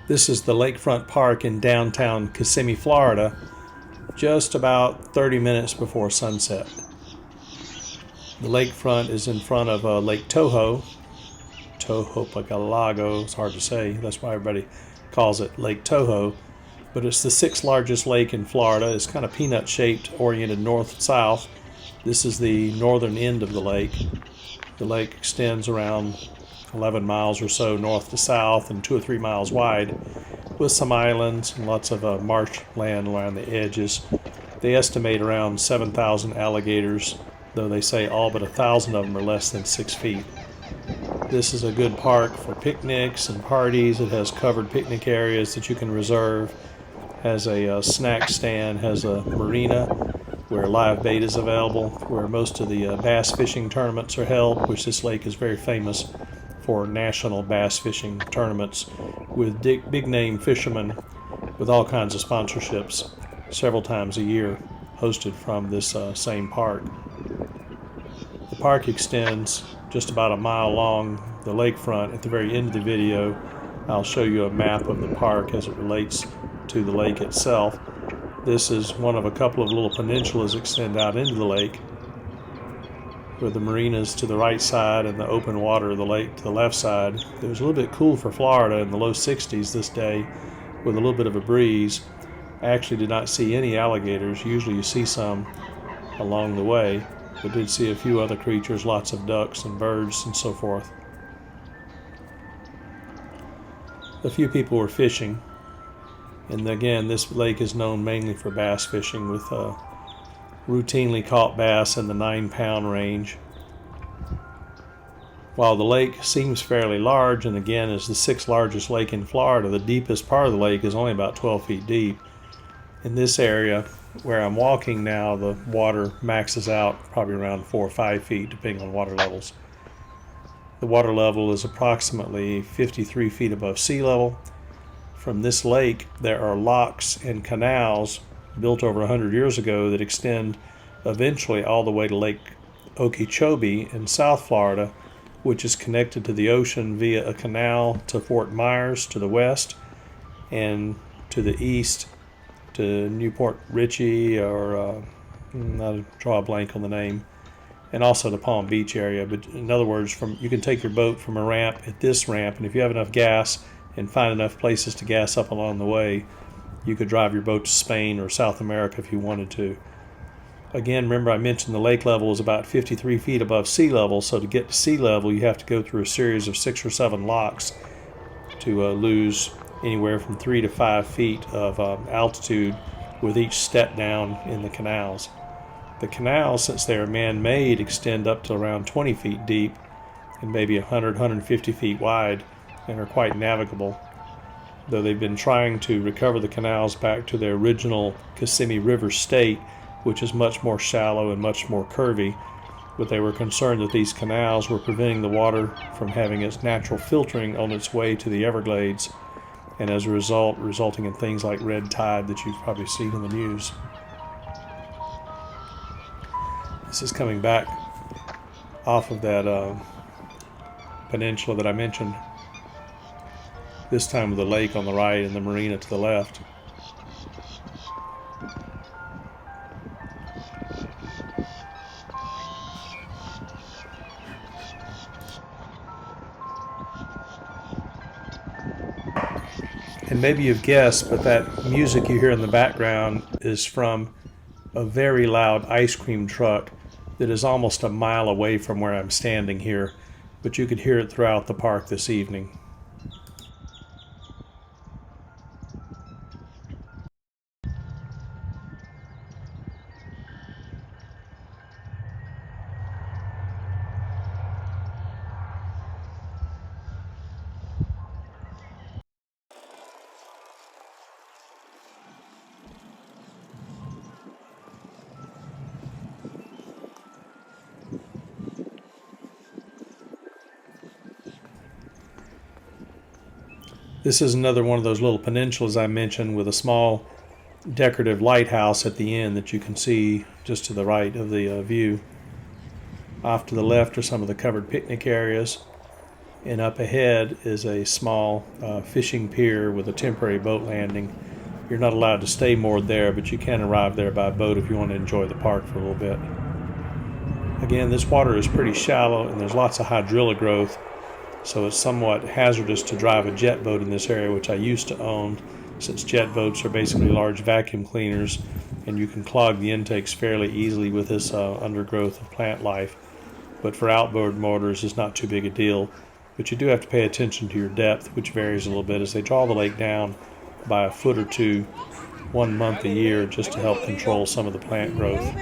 This is the Lakefront Park in downtown Kissimmee, Florida, just about 30 minutes before sunset. The lakefront is in front of Lake Toho. Toho, it's hard to say. That's why everybody calls it Lake Toho. But it's the sixth largest lake in Florida. It's kind of peanut shaped, oriented north-south. This is the northern end of the lake. The lake extends around 11 miles or so north to south and 2 or 3 miles wide, with some islands and lots of marshland around the edges. They estimate around 7,000 alligators, though they say all but 1,000 of them are less than 6 feet. This is a good park for picnics and parties. It has covered picnic areas that you can reserve, has a snack stand, has a marina where live bait is available, where most of the bass fishing tournaments are held, which this lake is very famous for national bass fishing tournaments with big name fishermen with all kinds of sponsorships several times a year, hosted from this same park. The park extends just about a mile along the lakefront. At the very end of the video, I'll show you a map of the park as it relates to the lake itself. This is one of a couple of little peninsulas that extend out into the lake, with the marinas to the right side and the open water of the lake to the left side. It was a little bit cool for Florida in the low 60s this day with a little bit of a breeze. I actually did not see any alligators. Usually you see some along the way, but did see a few other creatures, lots of ducks and birds and so forth. A few people were fishing, and again, this lake is known mainly for bass fishing, with routinely caught bass in the 9-pound range. While the lake seems fairly large, and again is the sixth largest lake in Florida, the deepest part of the lake is only about 12 feet deep. In this area where I'm walking now, the water maxes out probably around 4 or 5 feet, depending on water levels. The water level is approximately 53 feet above sea level. From this lake, there are locks and canals built over 100 years ago that extend eventually all the way to Lake Okeechobee in South Florida, which is connected to the ocean via a canal to Fort Myers to the west, and to the east to Newport Richey, or I'll draw a blank on the name, and also the Palm Beach area. But in other words, you can take your boat from a ramp at this ramp, and if you have enough gas and find enough places to gas up along the way, you could drive your boat to Spain or South America if you wanted to. Again, remember I mentioned the lake level is about 53 feet above sea level, so to get to sea level you have to go through a series of 6 or 7 locks to lose anywhere from 3 to 5 feet of altitude with each step down in the canals. The canals, since they are man-made, extend up to around 20 feet deep and maybe 150 feet wide, and are quite navigable, though they've been trying to recover the canals back to their original Kissimmee River state, which is much more shallow and much more curvy, but they were concerned that these canals were preventing the water from having its natural filtering on its way to the Everglades, and as a result, resulting in things like red tide that you've probably seen in the news. This is coming back off of that peninsula that I mentioned, this time with the lake on the right and the marina to the left. And maybe you've guessed, but that music you hear in the background is from a very loud ice cream truck that is almost a mile away from where I'm standing here, but you could hear it throughout the park this evening. This is another one of those little peninsulas I mentioned, with a small decorative lighthouse at the end that you can see just to the right of the view. Off to the left are some of the covered picnic areas. And up ahead is a small fishing pier with a temporary boat landing. You're not allowed to stay moored there, but you can arrive there by boat if you want to enjoy the park for a little bit. Again, this water is pretty shallow and there's lots of hydrilla growth, so it's somewhat hazardous to drive a jet boat in this area, which I used to own, since jet boats are basically large vacuum cleaners and you can clog the intakes fairly easily with this undergrowth of plant life. But for outboard motors, it's not too big a deal. But you do have to pay attention to your depth, which varies a little bit as they draw the lake down by a foot or two 1 month a year just to help control some of the plant growth.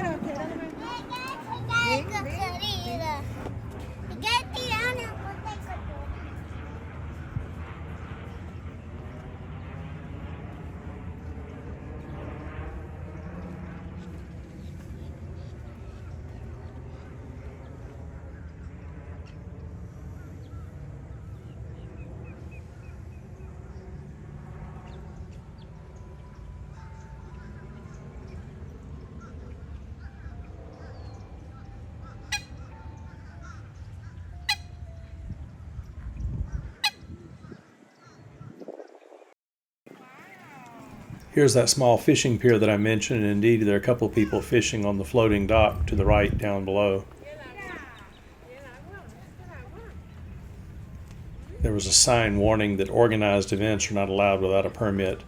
Here's that small fishing pier that I mentioned, and indeed there are a couple of people fishing on the floating dock to the right down below. There was a sign warning that organized events are not allowed without a permit.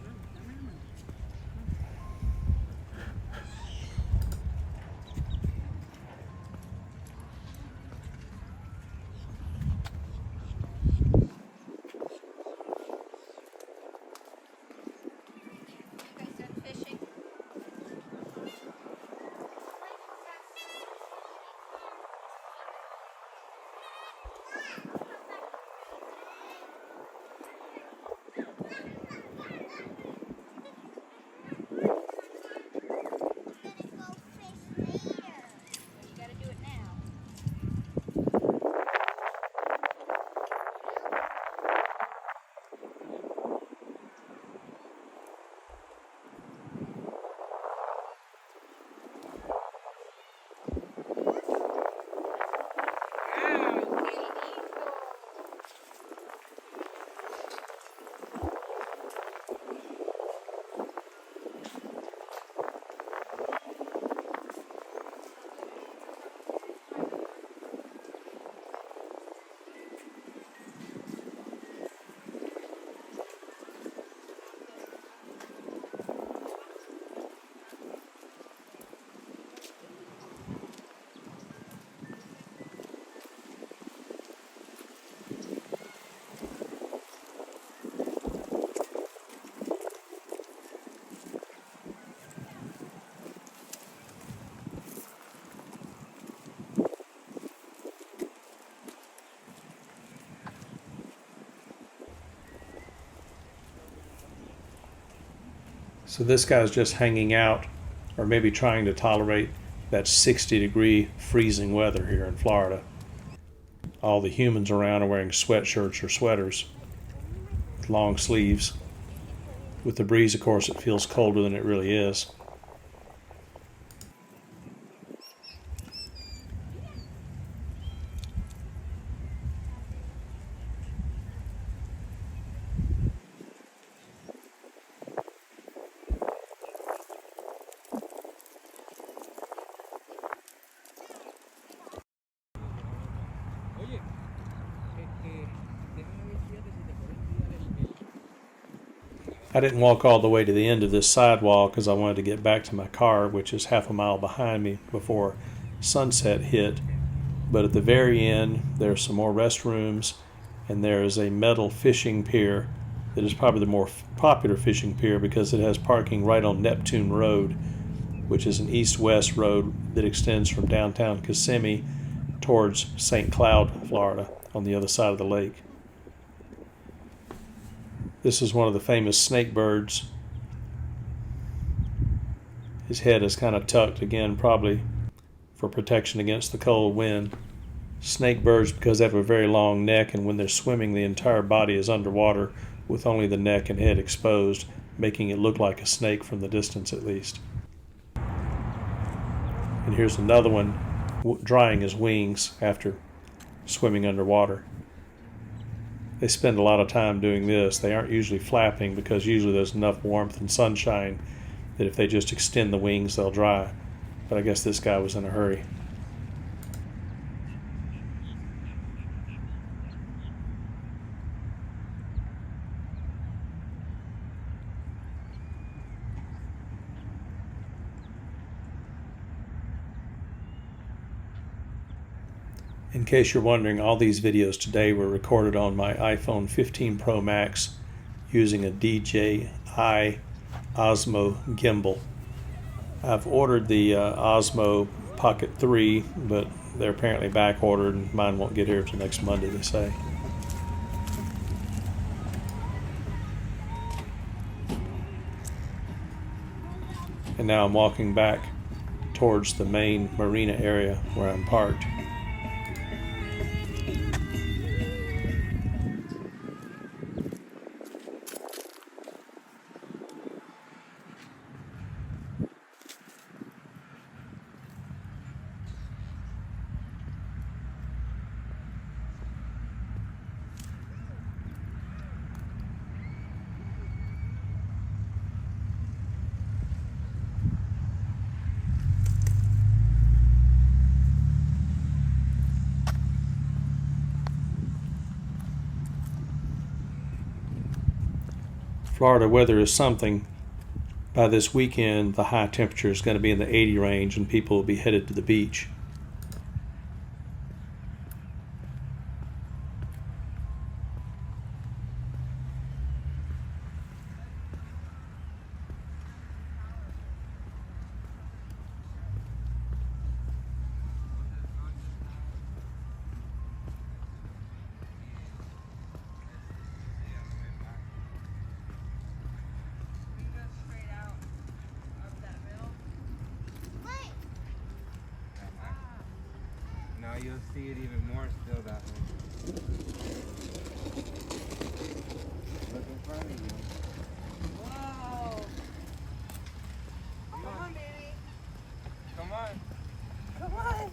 So this guy's just hanging out, or maybe trying to tolerate that 60-degree freezing weather here in Florida. All the humans around are wearing sweatshirts or sweaters with long sleeves. With the breeze, of course, it feels colder than it really is. I didn't walk all the way to the end of this sidewalk because I wanted to get back to my car, which is half a mile behind me, before sunset hit. But at the very end, there are some more restrooms, and there is a metal fishing pier that is probably the more popular fishing pier because it has parking right on Neptune Road, which is an east-west road that extends from downtown Kissimmee towards St. Cloud, Florida, on the other side of the lake. This is one of the famous snake birds. His head is kind of tucked, again, probably for protection against the cold wind. Snake birds, because they have a very long neck, and when they're swimming, the entire body is underwater with only the neck and head exposed, making it look like a snake from the distance at least. And here's another one drying his wings after swimming underwater. they spend a lot of time doing this. They aren't usually flapping because usually there's enough warmth and sunshine that if they just extend the wings, they'll dry. But I guess this guy was in a hurry. In case you're wondering, all these videos today were recorded on my iPhone 15 Pro Max using a DJI Osmo gimbal. I've ordered the Osmo Pocket 3, but they're apparently back ordered and mine won't get here till next Monday, they say. And now I'm walking back towards the main Marina area where I'm parked. Florida weather is something. By this weekend, the high temperature is going to be in the 80 range and people will be headed to the beach. Now you'll see it even more still that way. Look in front of you. Whoa! Come on, baby. Come on. Come on.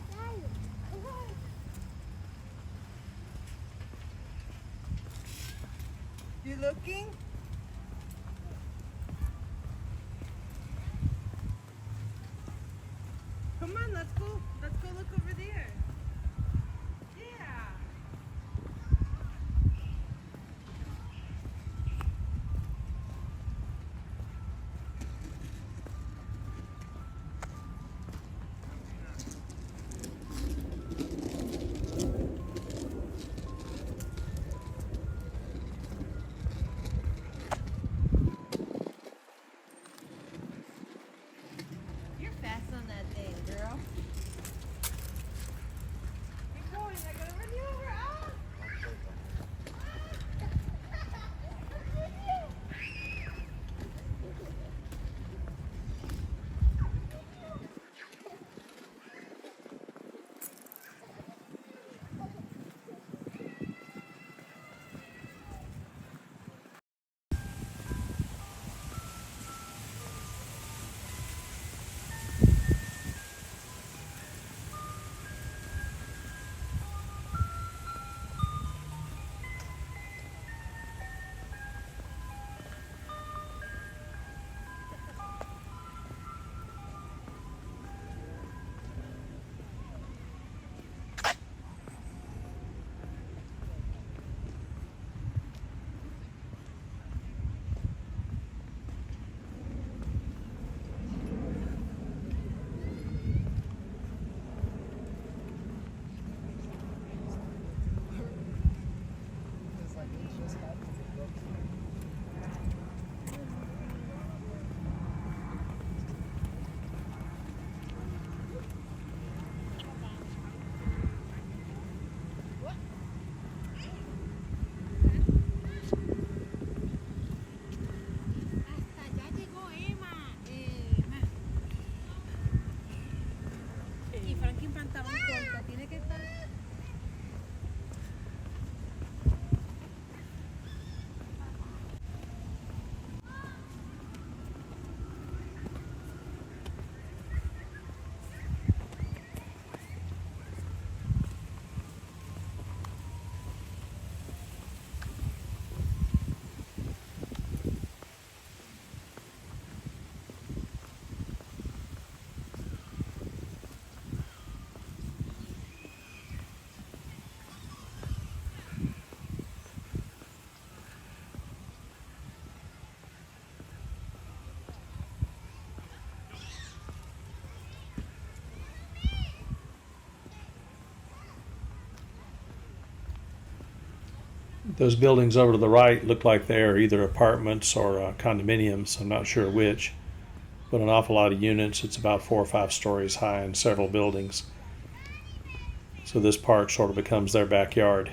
Come on. You looking? Come on, let's go. Let's go look over there. Yeah. You're fast on that thing, girl. Those buildings over to the right look like they're either apartments or condominiums. I'm not sure which, but an awful lot of units. It's about 4 or 5 stories high and several buildings. So this park sort of becomes their backyard.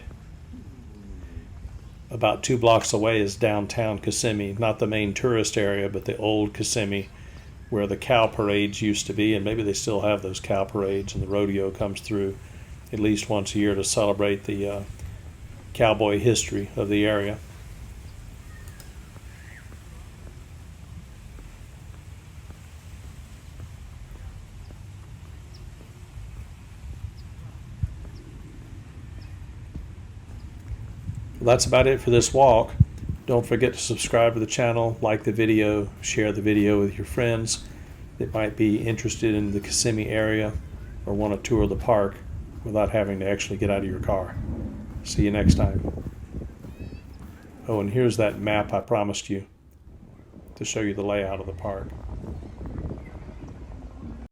About 2 blocks away is downtown Kissimmee, not the main tourist area, but the old Kissimmee, where the cow parades used to be, and maybe they still have those cow parades, and the rodeo comes through at least once a year to celebrate the cowboy history of the area. Well, that's about it for this walk. Don't forget to subscribe to the channel, like the video, share the video with your friends that might be interested in the Kissimmee area or want to tour the park without having to actually get out of your car. See you next time. Oh, and here's that map I promised you to show you the layout of the park.